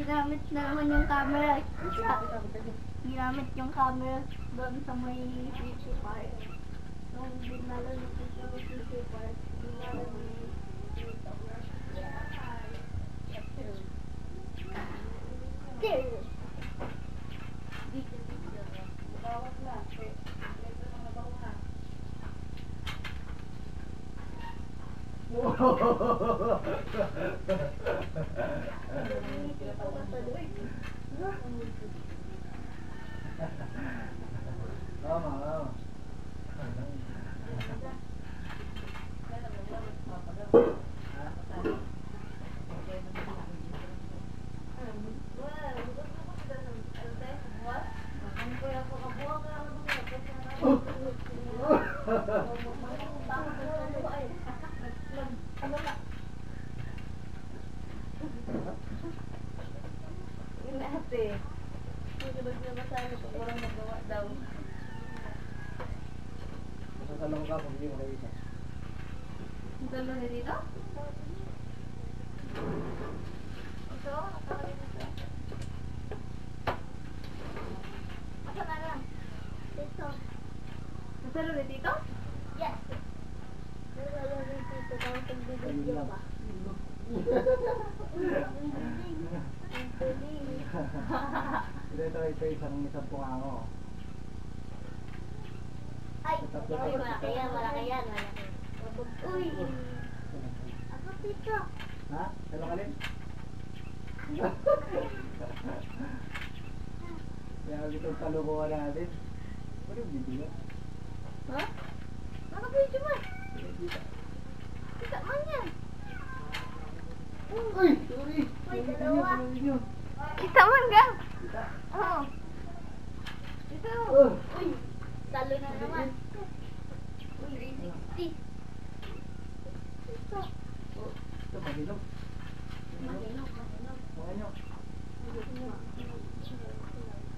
Ginamit na naman yung camera. Ginamit yung camera doon sa may CC park. Nung dinala nito sa CC park, dinala nito dito. There! Bawat na. Tama. Ate, susunod na masaya pag walang magawa daw. Masasalong ka kung hindi mo kaisa. Ang dalo na dito? Ito? Ang dito? Asa na lang? Dito. Nasalo na dito? Yes. Nasalo na dito. Tapos pagbibigyo ba? Ito isang pungano. Ay, malaki yan. Uy! Ako dito. Ha? Ano ka rin? Kaya dito ang kalukuhan natin. Ano yung video? Ha? Naka-video mo. Kita man yan. Uy! Sorry! Uy, dalawa. Kita man ka? Kita? Oo. Ito. Uy, talo na naman. Uy, 360. Ito. Ito, mahinog. Mahinog. Mahinog.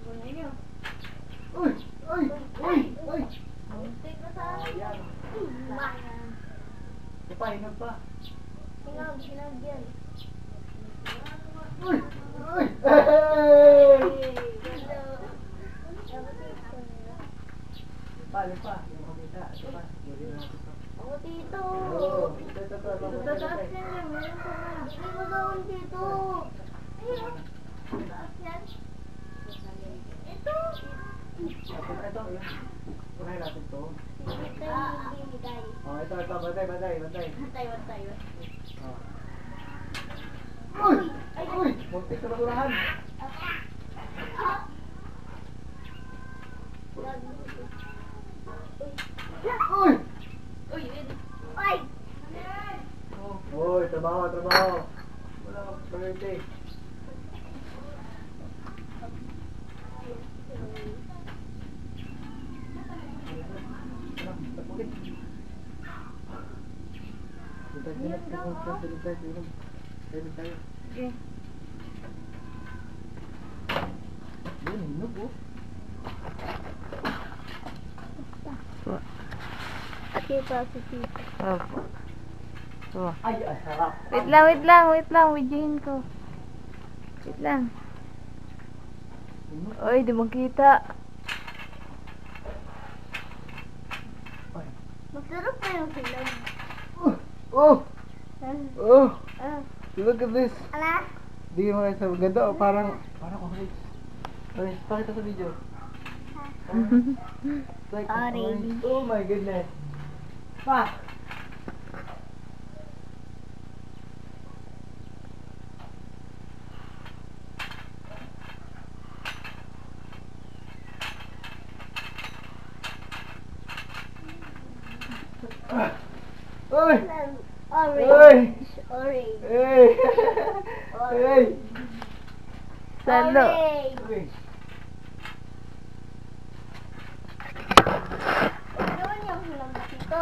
Mahinog. Uy! Muntik na sa akin. Ito pa, hinog pa. Hinag yan. Uy! Hey! Palo pa, yung kumita. Ito pa, hindi na ito. Ako dito. Oo, ito. Tataas yan yan. Meron pa na. Hindi mo daon dito. Ayun. Tataas yan. Ito. Ito, yun. Kunahin natin ito. Bigay. Oh, ito, bantay. Bantay. Oh. Uy! Muntik na maturahan. Uy! Uy! Ay! Uy, trabaho. Wala kang priority. Tayo. Okay. Yun, hinog oh. Kita si Tito. Ay, sarap. Wait lang. Widyohin ko. Wait lang. Oy, di magkita. Masarap na yung silag. Look at this. Ala? Di mo sa ganda, parang orange. Orange, pakita sa video. Like Orange. Oh my goodness. Pa! Oy! Orange. Hey! Hey! Salo. Uy! Ano yung hilang dito?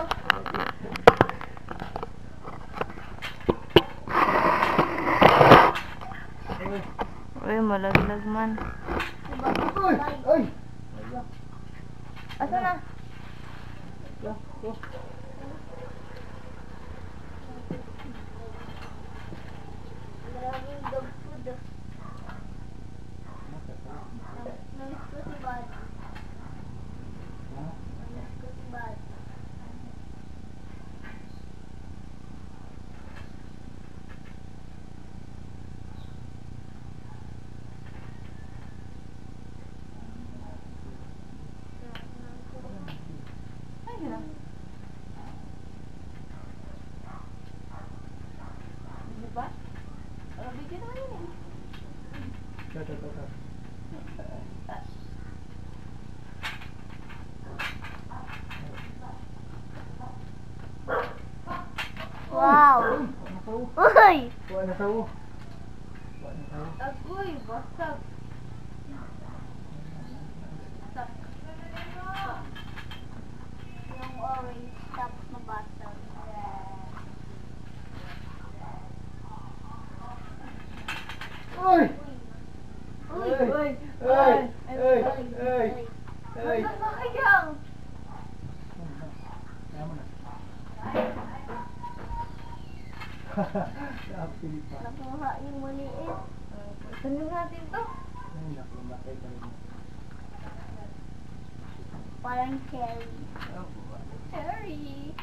Uy, malaglag man. Uy! Asa na? Maraming dog food. Diba? Video naman yun eh. Ito. Wow! Uy! Kuha na sa u. Agoy, basag. Yung orange tapos mabasag. Uy! Uy! Uy! Masasayang! Tama na. Happy pa. Nakuha yung maliit. Saan natin to? Ay, naku, bakit ka rin. Parang cherry. Ako, Cherry!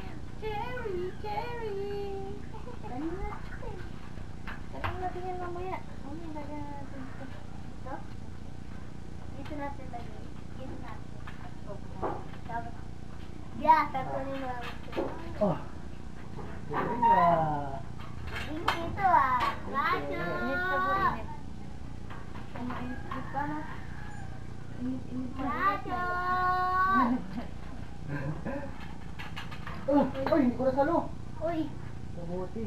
Ano natin? Tanong natin yan mamaya. Mamaya lagyan natin ito. Ito? Dito natin lagyan. Dito natin. Dapat. Yeah, tapunin mo lang ito. Oh. Yeah. Dito ah. Rajo! Init ka po, init. Init pa na. Init pa. Rajo! Uy, hindi ko nasalo. Uy! Mabuti.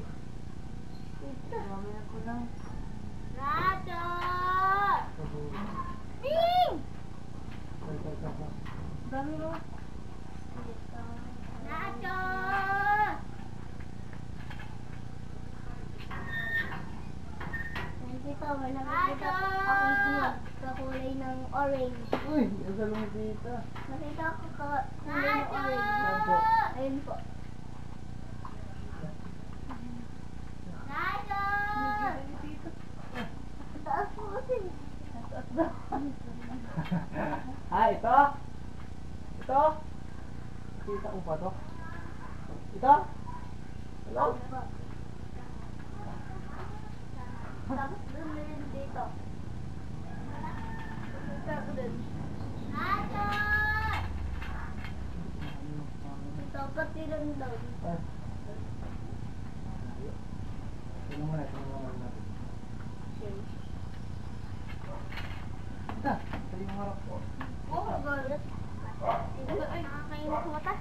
Dito. Mamaya ko lang. Rajo! Mabuti. Ding! Ay. Dami mo. Rajo! Dito, may nakikita akong kakulay ng orange. Uy, nasalo mo dito. Nakita ko kakulay ng orange. Saan po? Ayun po. Rajo! Taas mo kasi. Taas daw. Ito? Ito? Kita ko pa to? Ito? Hello? Tapos doon na yun dito. Punta ko doon. Rajo! Ito, pati lang daw. Ah. Ito naman natin. Ito, ito yung harap ko. Oh my God. Ay, nakakainis mata.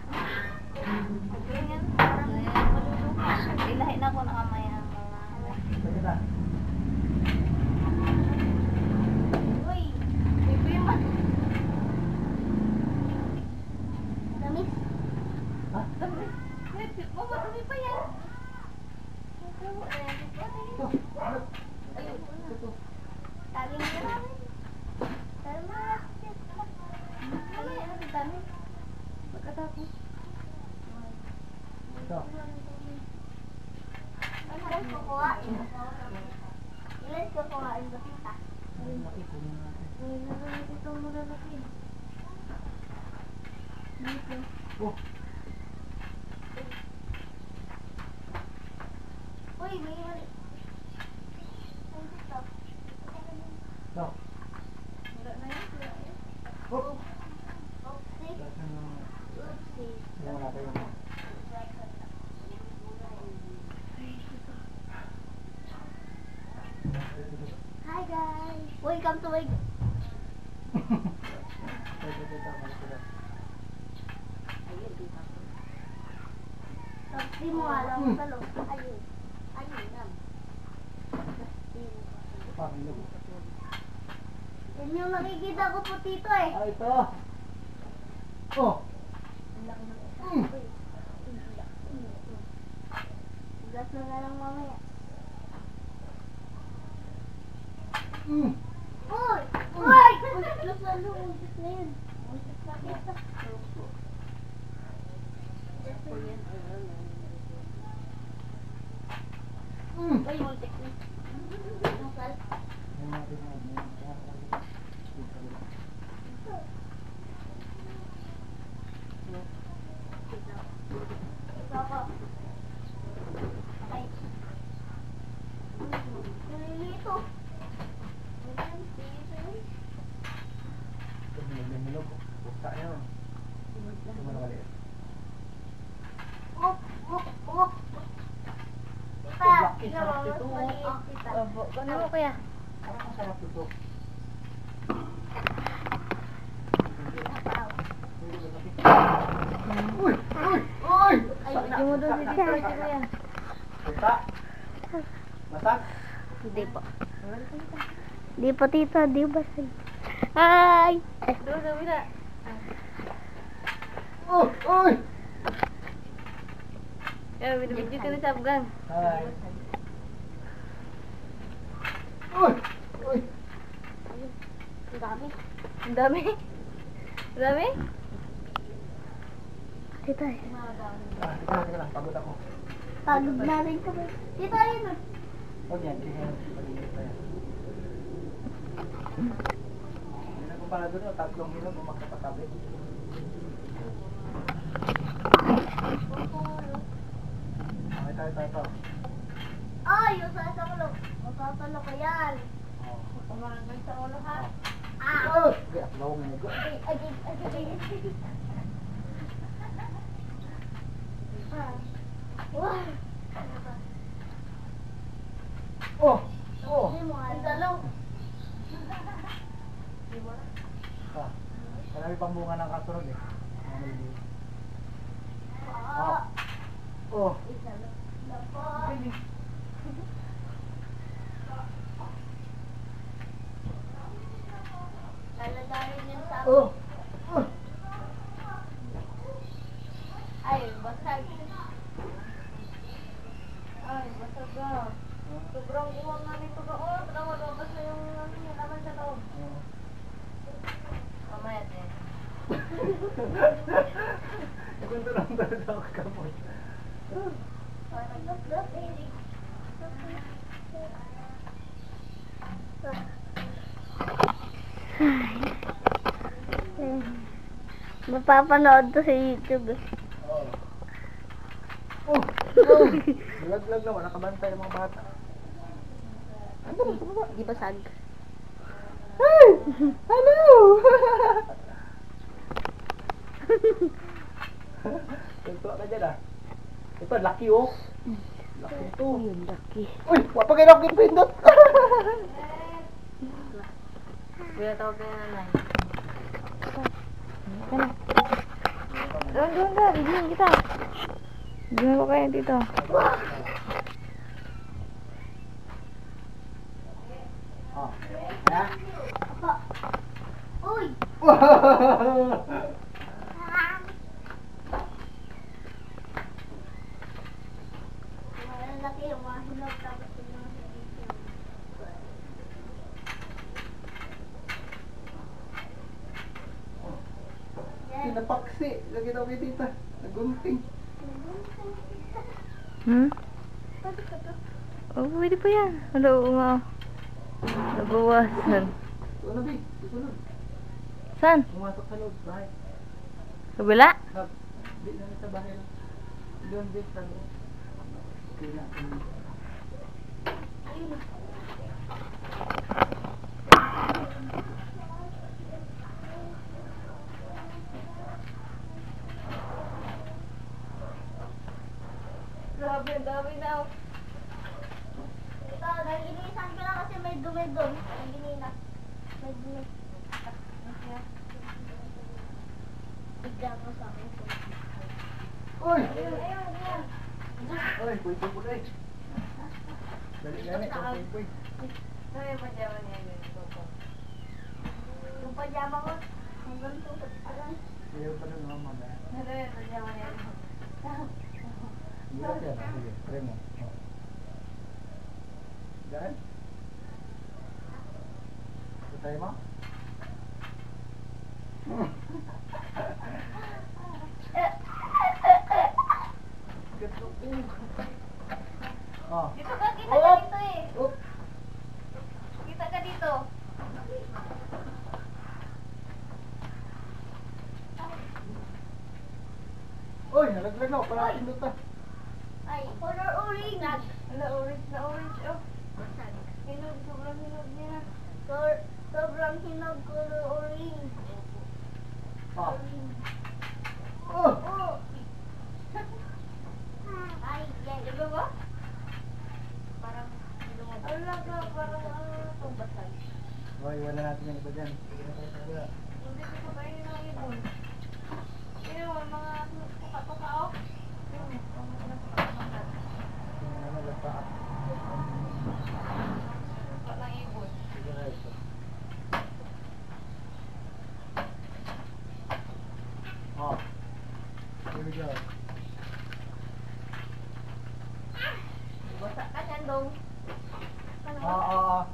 Ganyan. Ilahin ako na kamay ang mga... Ito kita. Uy, ito yung mat. Tamis. Ha? Dami. Mama, dami pa yan. Ito. Ano? Ito. Sabi niya namin. Tama. Sabi niya namin, dami. Pagkatapos. Ito. Ilan kukuhain? Ilan kukuhain ba kita? Ay, nakikunin natin. Ay, nagamit ito malalaki. Dito. Oh, Uy, may mali. Ay, dito. ito. Wala na yan. Wala yan. Oh. Oopsie. Lahat ng mga... Oopsie. Yung wala tayo mo. Hi guys! Welcome to my... Di mo alam sa loob. Ayun. Ayun lang. Yan yung nakikita ko po tito eh. Ah, ito. Oh. Gas na nga lang mamaya. Mm. Uy! Uy! Gas na loob. Gas na yun. Gas na kita. Mm. Uy, multik na. Yung sal. Ito ako. Ay. Nalilito. Ayan, dito yun. sarap mas ito. maliit kita. Opo. Ano mo kuya? Parang ang sarap ito. Uy! Uy! Uy! Ay, Hindi mo doon si kuya. Punta. Masak. Hindi po. Di po tita, di ba? Ay! Doon sa wala. Oh! Uy! Eh, binibidyo ka na sa Afgan. Hi. Uy! Uy! Ang dami. Ang dami. Ang dami? Tita, Teka lang. Pagod ako. pagod na rin kami. Tita, yun. Huwag yan. Pag-iinit na yan. Hindi na kung para doon, tatlong hinog kung magkapatabi. Okay, tayo. Ay, yung sasakulog. Masasalo ko yan. Oh. Umarangay sa ulo ha. Ah! Oh! Okay, aklawang na ito. Agad. Wow! Oh! Oh! Hindi mo ang salo. Ah, marami pang bunga ng kasunod eh. Mga maliliit. Ah! Oh! Laladarin yan sa Oh! Oh! ay, basag. Ay, basag ka. Sobrang uwang nga nito ka. Oh, lumabas na yung ano niya, laman sa loob. Mamaya din. Ikunto lang talaga ako kamot. Mapapanood to sa YouTube. Oh! Oh! Oh! Lag naman, nakabantay ng mga bata. Ano ba? Sa baba? Di basag. Hey! Hello! Tuntua ka dyan ah. Ito, laki oh. Laki ito. Yun, laki. Uy! Wapag ina akong pindot! Kuya, tawag ka na nanay. Doon ka, bigyan kita. Bigyan ko kayo dito. Oh. Ha? Apa. Uy! Malaki yung mga hinog tapos yung mga hinog. Pinapaksi. Lagi daw kay tita. Nagunting. Hmm? Pwede ka to. Oh, pwede pa yan. Hello, nga. Nabawasan. Ano ba? Susunod. Saan? Pumasok sa loob. Bahay. Kabila? Di na sa bahay. Doon din sa loob. Okay na. Grabe, ang dami na. Ito, naginisan ko lang kasi may dumi doon. Naginina. May dumi. Bigla ko sa akin. Uy! Ayun. Uy, puy-puy po rin. Dali gani, puy-puy. Ano yung pajama niya yun? Yung pajama ko, hanggang tukot pa lang. Ayaw pa nun naman mga. Ano yung pajama niya yun? Hindi na siya. Sige, try mo. Oh. Dahil? Try mo? Oh. Dito ka, kita ka dito eh. Oh. Kita ka dito. Uy, nalaglag na. Parang pindot ah. Ay, color orange. Wala, orange na orange oh. Hinog, sobrang hinog niya. Sobrang hinog color orange. Oh. Oh. Oh. Ay, yan. Diba ba? Para Iwan na natin yung iba dyan. Sige na tayo sa kabila. Hindi ko pa kainin ng ibon. Ayun, mga tuka-tuka oh. Ayun, mga tuka-tuka. Tingnan naman, lagpa up. Tuka ng ibon. Sige na ito. Oh. Here we go. Basa ka dyan, dong. Oo.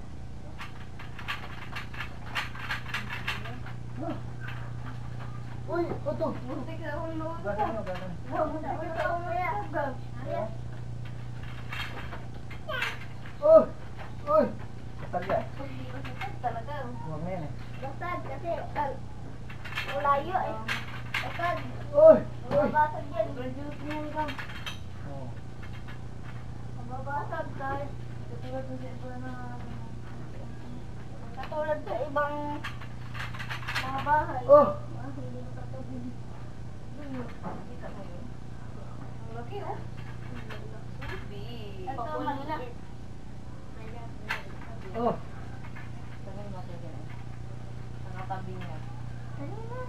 Uy, ito. Buntik na ulo. Gasa mo, gasa mo. Buntik na ulo yan. Uy! Uy! Kasal yan. Talaga. Huwag na yan eh. Basag kasi, malayo eh. Basag. Uy! Uy! Mababasag yan. Reduce mo lang. Oh. Mababasag kahit Katulad ng siyempre na... katulad sa ibang mga bahay. Oh! Hindi makatubig. Kita mo yun? Ang laki oh. Big. Ito maliit. Oh! Sabihin natin yan eh. Nakatabi niya. Kanina.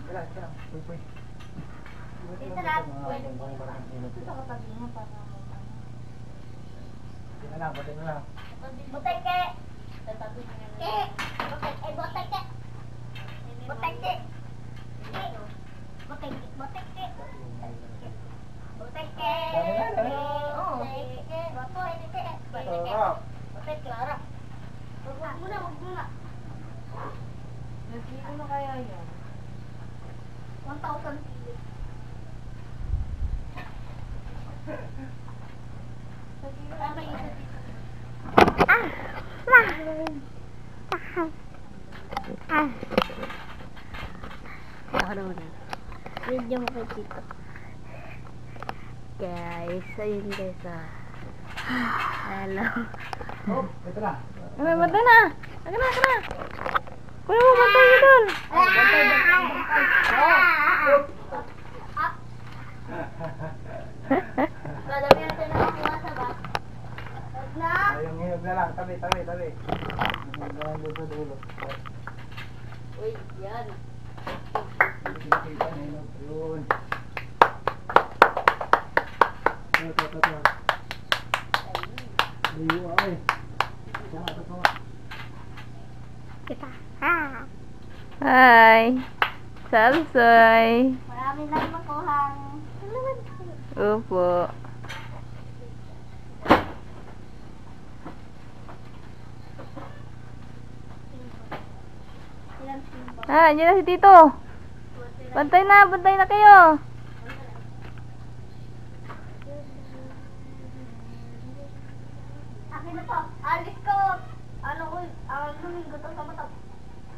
Kala, kala. Uy, uy. Dito lang. Pwede mo parang inot. Ito sa katabi mo para Tingnan lang, pati na lang. Buteke! Tatabi niya. Ke! Buteke! Buteke! Buteke! Buteke! Buteke! Buteke! Oo. Buteke! Sarap. Buteke! Harap. Wag muna, wag muna. Nagkilo na kaya yan? 1,000 kilo. Tama isa dito. Video mo kay Tito. Guys, ayun guys hello. Oh, ito na. Ay, bantay na! Aga na, aga na! Kuya mo, bantay ka doon! Bantay. Madami natin nakakuha sa bak. Wag na. Ayong hiyog na lang. Tabi, tabi, tabi. Hanggang doon sa dulo. Uy, yan. Kita na yun. Yun. Ito, ito, ito. Liyo ay. Tama, tama. Kita. Hi! Salsoy! Marami lang makuhang. Opo. Ilang simba. Andiyan na si Tito! Bantay na kayo! Akin na to. Alis ko. Ano ko, lumigo to sa mata.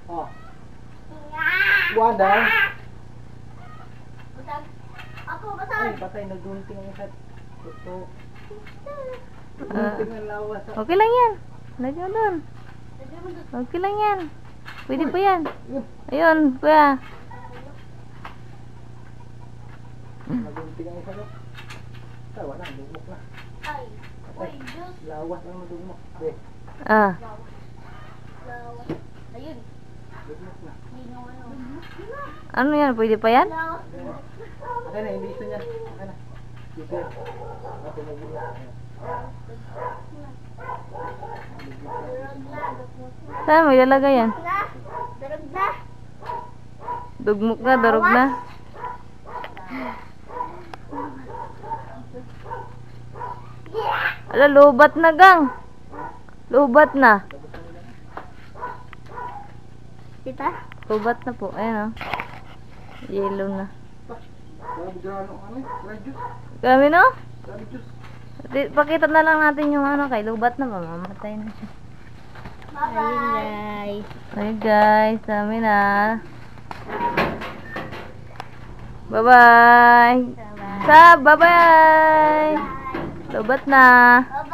Oh. Nga! Buwan dahil. Basag. Ako, Ay, basag. patay. Nagdunting ang isa. Ito. Ah. Nagdunting ang lawas. Okay lang yan. Lagyan mo doon. Lagyan mo doon. Okay lang yan. Pwede pa yan. Yun. Ayun, kuya. Nagdunting ang isa. No? Tawa na. Lugmok na. Ay. Uy, Diyos. Lawas lang madugmok. Okay. Ah. Lawas. Ayun. Lugmok na. Lino ano. Ano yan? Pwede pa yan? Lawas. Okay na. Hindi isa niyan. Okay na. Sige. Ate nagulok. Durog na. Saan mo ilalagay yan? Na. Durog na. Dugmok na, darog na. Ala, lubat na gang. Lubat na. Kita? Lubat na po. Ayan o. Yellow na. Grabe grano ano eh. Grabe juice. Kami no? Grabe juice. Pakita na lang natin yung ano kay lubat na. Mamamatay na siya. Bye-bye. Guys. Ay guys, dami na. Bye-bye. Sa, bye-bye. Lubat na. Bye-bye.